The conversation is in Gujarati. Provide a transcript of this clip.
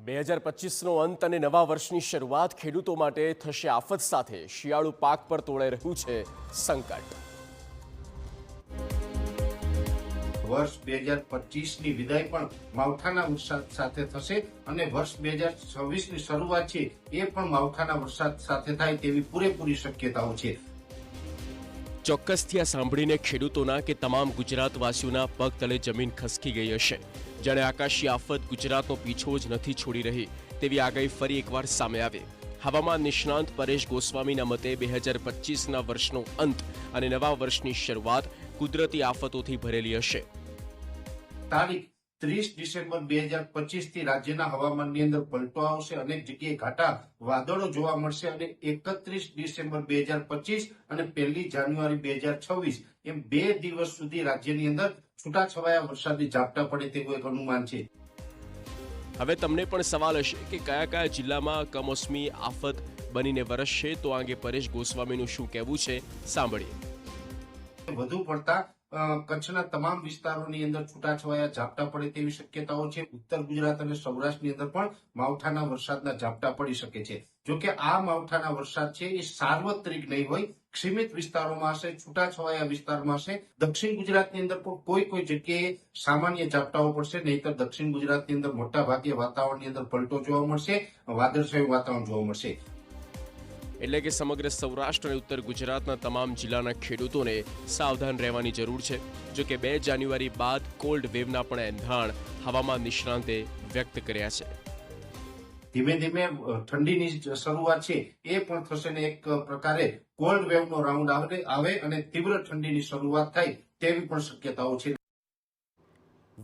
2025નો અંત અને નવા વર્ષની શરૂઆત ખેડૂતો માટે થશે આફત સાથે શિયાળુ પાક પર તોળાઈ રહ્યું છે સંકટ। વર્ષ 2025ની વિદાય પણ માવઠાના વરસાદ સાથે થશે અને વર્ષ 2026ની શરૂઆત છે એ પણ માવઠાના વરસાદ સાથે થાય તેવી પૂરેપૂરી શક્યતાઓ છે। ચોક્કસથી આ સાંભળીને ખેડૂતોના કે તમામ ગુજરાતવાસીઓના પગ તળે જમીન ખસકી ગઈ હશે। જાણે આકાશી આફત ગુજરાતનો પીછો જ નથી છોડી રહી તેવી આગાહી ફરી એકવાર સામે આવી। હવામાન નિષ્ણાંત પરેશ ગોસ્વામીના મતે 2025ના વર્ષનો અંત અને નવા વર્ષની શરૂઆત કુદરતી આફતોથી ભરેલી હશે। તારીખ 30 ડિસેમ્બર 2025 થી રાજ્યના હવામાનની અંદર પલટો આવશે, અનેક જગ્યાએ ઘાટા વાદળો જોવા મળશે અને 31 ડિસેમ્બર 2025 અને 1 જાન્યુઆરી 2026 એમ 2 દિવસ સુધી રાજ્યની અંદર છૂટાછવાયા વરસાદી ઝાપટા પડે તેવું એક અનુમાન છે। હવે તમને પણ સવાલ હશે કે કયા કયા જિલ્લામાં કમોસમી આફત બનીને વરસશે, તો આ અંગે પરેશ ગોસ્વામીનું શું કહેવું છે સાંભળીએ। વધુ પડતા કચ્છના તમામ વિસ્તારોની અંદર છૂટાછવાયા ઝાપટા પડે તેવી શક્યતાઓ છે। ઉત્તર ગુજરાત અને સૌરાષ્ટ્રની અંદર પણ માવઠાના વરસાદના ઝાપટા પડી શકે છે। જોકે આ માવઠાના વરસાદ છે એ સાર્વત્રિક નહીં હોય, સીમિત વિસ્તારોમાં હશે, છૂટાછવાયા વિસ્તારમાં હશે। દક્ષિણ ગુજરાતની અંદર પણ કોઈ જગ્યાએ સામાન્ય ઝાપટાઓ પડશે, નહીતર દક્ષિણ ગુજરાતની અંદર મોટા ભાગે વાતાવરણની અંદર પલટો જોવા મળશે, વાદળછાયું વાતાવરણ જોવા મળશે। એટલે કે સમગ્ર સૌરાષ્ટ્ર અને ઉત્તર ગુજરાતના તમામ જિલ્લાના ખેડૂતોને સાવધાન રહેવાની જરૂર છે। જો કે 2 જાન્યુઆરી બાદ કોલ્ડ વેવના પણ એંધાણ હવામાન નિષ્ણાંતે વ્યક્ત કર્યા છે। ધીમે ધીમે ઠંડીની શરૂઆત છે એ પણ થશે ને એક પ્રકારે કોલ્ડ વેવનો રાઉન્ડ આવે અને તીવ્ર ઠંડીની શરૂઆત થાય તેવી પણ શક્યતાઓ છે।